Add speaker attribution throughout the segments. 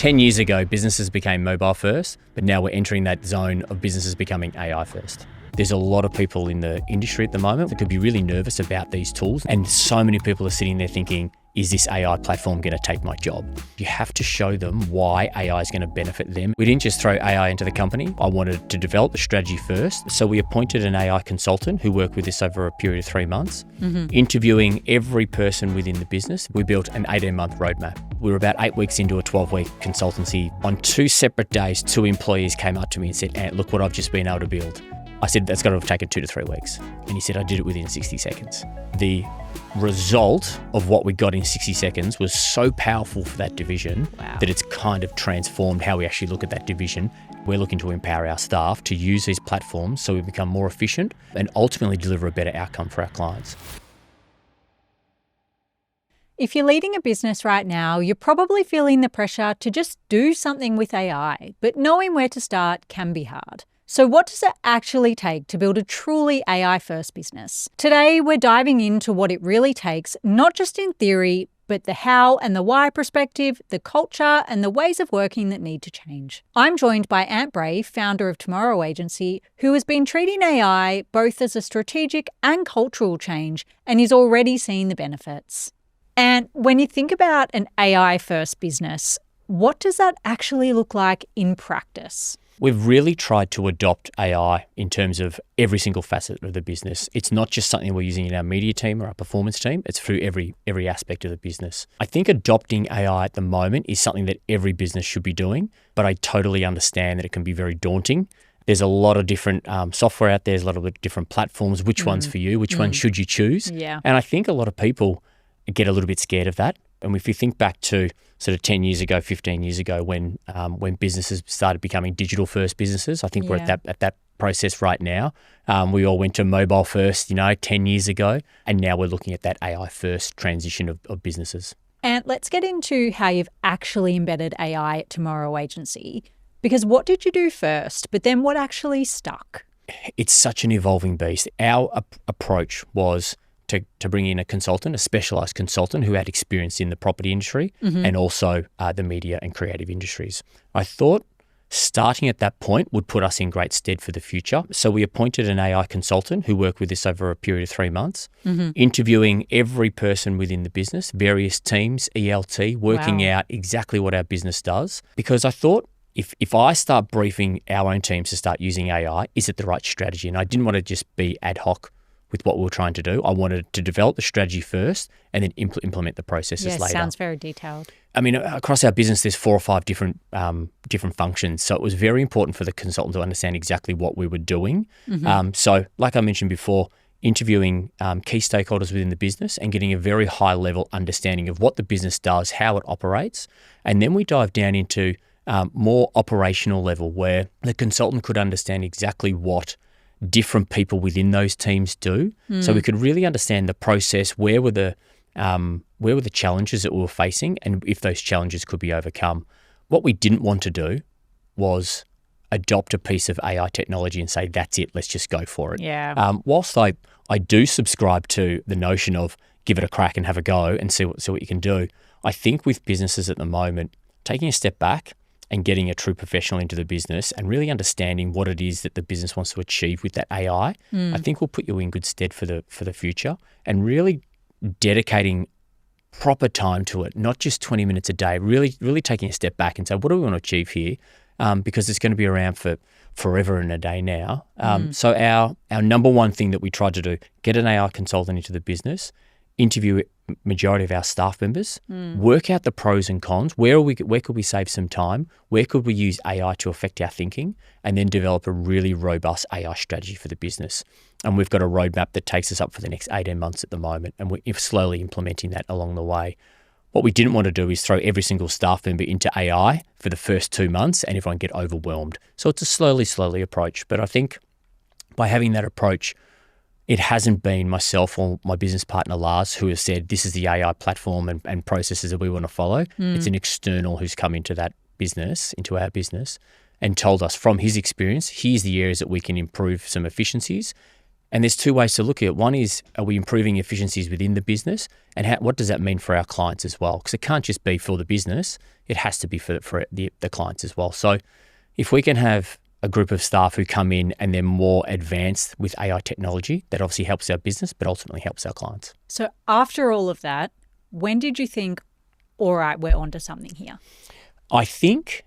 Speaker 1: 10 years ago, businesses became mobile first, but now we're entering that zone of businesses becoming AI first. There's a lot of people in the industry at the moment that could be really nervous about these tools. And so many people are sitting there thinking, is this AI platform going to take my job? You have to show them why AI is going to benefit them. We didn't just throw AI into the company. I wanted to develop the strategy first. So we appointed an AI consultant who worked with us over a period of 3 months, interviewing every person within the business. We built an 18-month roadmap. We were about 8 weeks into a 12-week consultancy. On 2 separate days, 2 employees came up to me and said, Ant, look what I've just been able to build. I said, that's got to have taken 2 to 3 weeks. And he said, I did it within 60 seconds. The result of what we got in 60 seconds was so powerful for that division that it's kind of transformed how we actually look at that division. We're looking to empower our staff to use these platforms so we become more efficient and ultimately deliver a better outcome for our clients.
Speaker 2: If you're leading a business right now, you're probably feeling the pressure to just do something with AI, but knowing where to start can be hard. So what does it actually take to build a truly AI-first business? Today, we're diving into what it really takes, not just in theory, but the how and the why perspective, the culture, and the ways of working that need to change. I'm joined by Ant Bray, founder of Tomorrow Agency, who has been treating AI both as a strategic and cultural change and is already seeing the benefits. And when you think about an AI-first business, what does that actually look like in practice?
Speaker 1: We've really tried to adopt AI in terms of every single facet of the business. It's not just something we're using in our media team or our performance team. It's through every aspect of the business. I think adopting AI at the moment is something that every business should be doing, but I totally understand that it can be very daunting. There's a lot of different software out there. There's a lot of different platforms. Which one's for you? Which one should you choose?
Speaker 2: Yeah.
Speaker 1: And I think a lot of people get a little bit scared of that. And if you think back to sort of 10 years ago, 15 years ago, when businesses started becoming digital first businesses, I think we're at that process right now. We all went to mobile first, 10 years ago, and now we're looking at that AI first transition of businesses.
Speaker 2: And let's get into how you've actually embedded AI at Tomorrow Agency, because what did you do first, but then what actually stuck?
Speaker 1: It's such an evolving beast. Our approach was to bring in a consultant, a specialised consultant who had experience in the property industry and also the media and creative industries. I thought starting at that point would put us in great stead for the future. So we appointed an AI consultant who worked with us over a period of 3 months, interviewing every person within the business, various teams, ELT, working out exactly what our business does. Because I thought, if I start briefing our own teams to start using AI, is it the right strategy? And I didn't want to just be ad hoc with what we were trying to do. I wanted to develop the strategy first and then implement the processes later.
Speaker 2: Sounds very detailed.
Speaker 1: I mean, across our business, there's 4 or 5 different functions. So it was very important for the consultant to understand exactly what we were doing. So like I mentioned before, interviewing key stakeholders within the business and getting a very high level understanding of what the business does, how it operates. And then we dive down into more operational level where the consultant could understand exactly what different people within those teams do. So we could really understand the process, where were the challenges that we were facing and if those challenges could be overcome. What we didn't want to do was adopt a piece of AI technology and say, that's it, let's just go for it.
Speaker 2: Yeah.
Speaker 1: Whilst I do subscribe to the notion of give it a crack and have a go and see what you can do, I think with businesses at the moment, taking a step back and getting a true professional into the business and really understanding what it is that the business wants to achieve with that AI, I think will put you in good stead for the future, and really dedicating proper time to it, not just 20 minutes a day, really taking a step back and say, what do we want to achieve here? Because it's going to be around for forever and a day now. So our number one thing that we tried to do, get an AI consultant into the business, interview majority of our staff members, work out the pros and cons, where could we save some time, where could we use AI to affect our thinking, and then develop a really robust AI strategy for the business. And we've got a roadmap that takes us up for the next 18 months at the moment, and we're slowly implementing that along the way. What we didn't want to do is throw every single staff member into AI for the first 2 months and everyone get overwhelmed. So it's a slowly approach. But I think by having that approach, it hasn't been myself or my business partner, Lars, who has said, this is the AI platform and processes that we want to follow. It's an external who's come into our business, and told us from his experience, here's the areas that we can improve some efficiencies And there's two ways to look at it. One is, are we improving efficiencies within the business? And what does that mean for our clients as well? Because it can't just be for the business. It has to be for the clients as well. So if we can have a group of staff who come in and they're more advanced with AI technology, that obviously helps our business, but ultimately helps our clients.
Speaker 2: So after all of that, when did you think, all right, we're onto something here?
Speaker 1: I think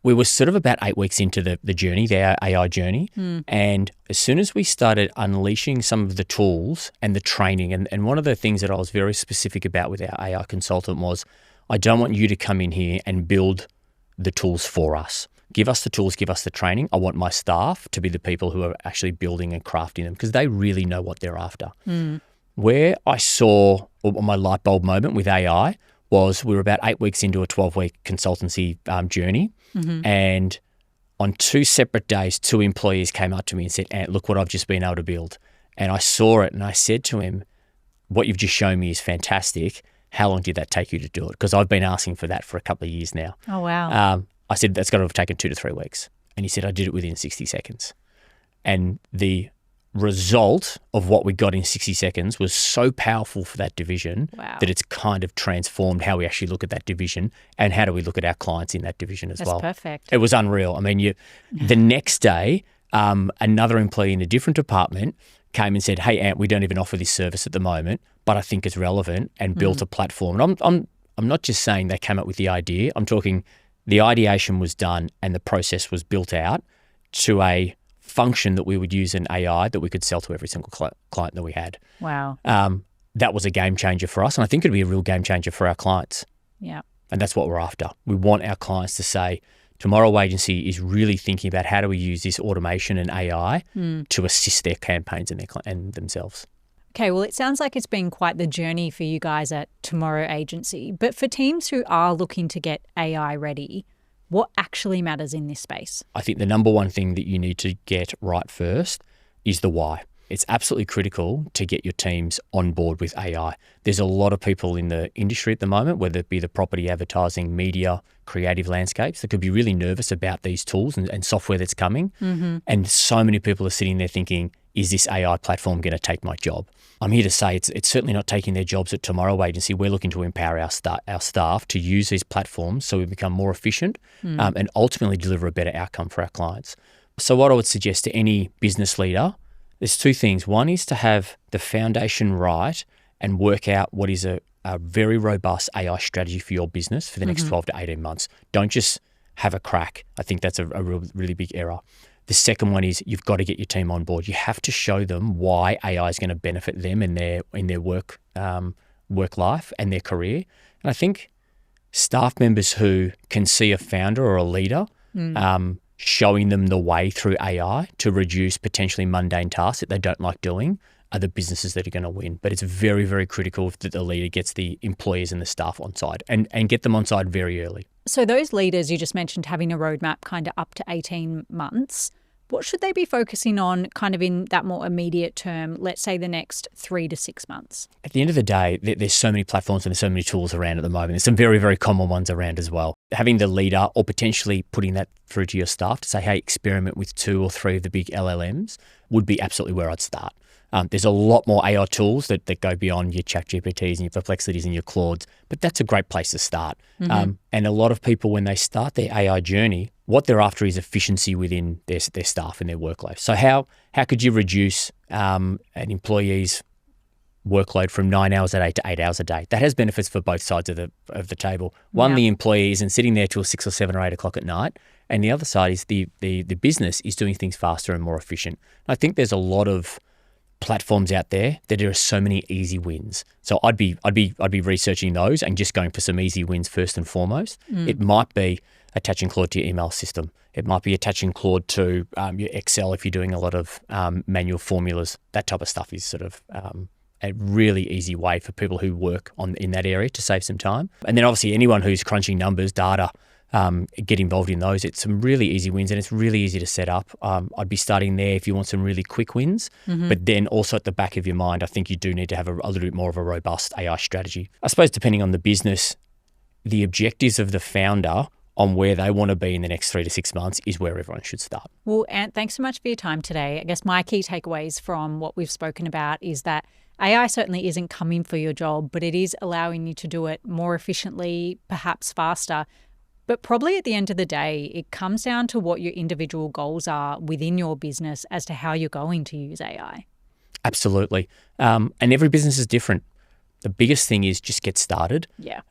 Speaker 1: we were sort of about 8 weeks into the journey, the AI journey. And as soon as we started unleashing some of the tools and the training, and one of the things that I was very specific about with our AI consultant was, I don't want you to come in here and build the tools for us. Give us the tools, give us the training. I want my staff to be the people who are actually building and crafting them because they really know what they're after. Where I saw my light bulb moment with AI was we were about 8 weeks into a 12-week consultancy journey. And on 2 separate days, 2 employees came up to me and said, Ant, look what I've just been able to build. And I saw it and I said to him, what you've just shown me is fantastic. How long did that take you to do it? Because I've been asking for that for a couple of years now.
Speaker 2: Oh, wow.
Speaker 1: I said, that's got to have taken 2 to 3 weeks. And he said, I did it within 60 seconds. And the result of what we got in 60 seconds was so powerful for that division that it's kind of transformed how we actually look at that division and how do we look at our clients in that division as well.
Speaker 2: That's perfect.
Speaker 1: It was unreal. I mean, the next day, another employee in a different department came and said, hey, Ant, we don't even offer this service at the moment, but I think it's relevant, and built a platform. And I'm not just saying they came up with the idea. I'm talking the ideation was done and the process was built out to a function that we would use in AI that we could sell to every single client that we had.
Speaker 2: Wow.
Speaker 1: That was a game changer for us, and I think it'd be a real game changer for our clients.
Speaker 2: Yeah.
Speaker 1: And that's what we're after. We want our clients to say, Tomorrow Agency is really thinking about how do we use this automation and AI to assist their campaigns and themselves.
Speaker 2: Okay, well, it sounds like it's been quite the journey for you guys at Tomorrow Agency. But for teams who are looking to get AI ready, what actually matters in this space?
Speaker 1: I think the number one thing that you need to get right first is the why. It's absolutely critical to get your teams on board with AI. There's a lot of people in the industry at the moment, whether it be the property, advertising, media, creative landscapes, that could be really nervous about these tools and software that's coming. And so many people are sitting there thinking, is this AI platform going to take my job? I'm here to say it's certainly not taking their jobs at Tomorrow Agency. We're looking to empower our staff to use these platforms so we become more efficient and ultimately deliver a better outcome for our clients. So what I would suggest to any business leader, there's 2 things. One is to have the foundation right and work out what is a very robust AI strategy for your business for the next 12 to 18 months. Don't just have a crack. I think that's a really big error. The second one is you've got to get your team on board. You have to show them why AI is going to benefit them in their work life and their career. And I think staff members who can see a founder or a leader showing them the way through AI to reduce potentially mundane tasks that they don't like doing are the businesses that are going to win. But it's very, very critical that the leader gets the employees and the staff on side and get them on side very early.
Speaker 2: So those leaders you just mentioned having a roadmap kind of up to 18 months, what should they be focusing on kind of in that more immediate term, let's say the next 3 to 6 months?
Speaker 1: At the end of the day, there's so many platforms and there's so many tools around at the moment. There's some very, very common ones around as well. Having the leader or potentially putting that through to your staff to say, hey, experiment with 2 or 3 of the big LLMs would be absolutely where I'd start. There's a lot more AI tools that go beyond your ChatGPTs and your Perplexities and your Claudes, but that's a great place to start. And a lot of people, when they start their AI journey, what they're after is efficiency within their staff and their workload. So how could you reduce an employee's workload from 9 hours a day to 8 hours a day? That has benefits for both sides of the table. One, the employee isn't sitting there till 6 or 7 or 8 o'clock at night, and the other side is the business is doing things faster and more efficient. I think there's a lot of platforms out there that there are so many easy wins. So I'd be researching those and just going for some easy wins first and foremost. It might be attaching Claude to your email system. It might be attaching Claude to your Excel if you're doing a lot of manual formulas. That type of stuff is sort of a really easy way for people who work in that area to save some time. And then obviously anyone who's crunching numbers, data, get involved in those. It's some really easy wins and it's really easy to set up. I'd be starting there if you want some really quick wins, but then also at the back of your mind, I think you do need to have a little bit more of a robust AI strategy. I suppose depending on the business, the objectives of the founder on where they want to be in the next 3 to 6 months is where everyone should start.
Speaker 2: Well, Ant, thanks so much for your time today. I guess my key takeaways from what we've spoken about is that AI certainly isn't coming for your job, but it is allowing you to do it more efficiently, perhaps faster. But probably at the end of the day, it comes down to what your individual goals are within your business as to how you're going to use AI.
Speaker 1: Absolutely. And every business is different. The biggest thing is just get started.
Speaker 2: Yeah.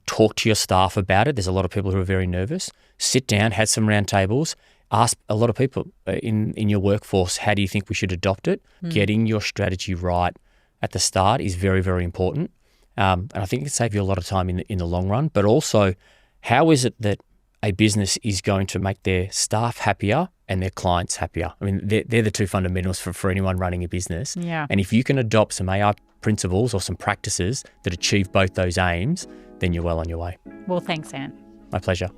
Speaker 1: Talk to your staff about it. There's a lot of people who are very nervous. Sit down, have some round tables. Ask a lot of people in your workforce, how do you think we should adopt it? Getting your strategy right at the start is very, very important. And I think it can save you a lot of time in the long run. But also, how is it that a business is going to make their staff happier and their clients happier? I mean, they're the two fundamentals for anyone running a business.
Speaker 2: Yeah.
Speaker 1: And if you can adopt some AI principles or some practices that achieve both those aims, then you're well on your way.
Speaker 2: Well, thanks, Ant.
Speaker 1: My pleasure.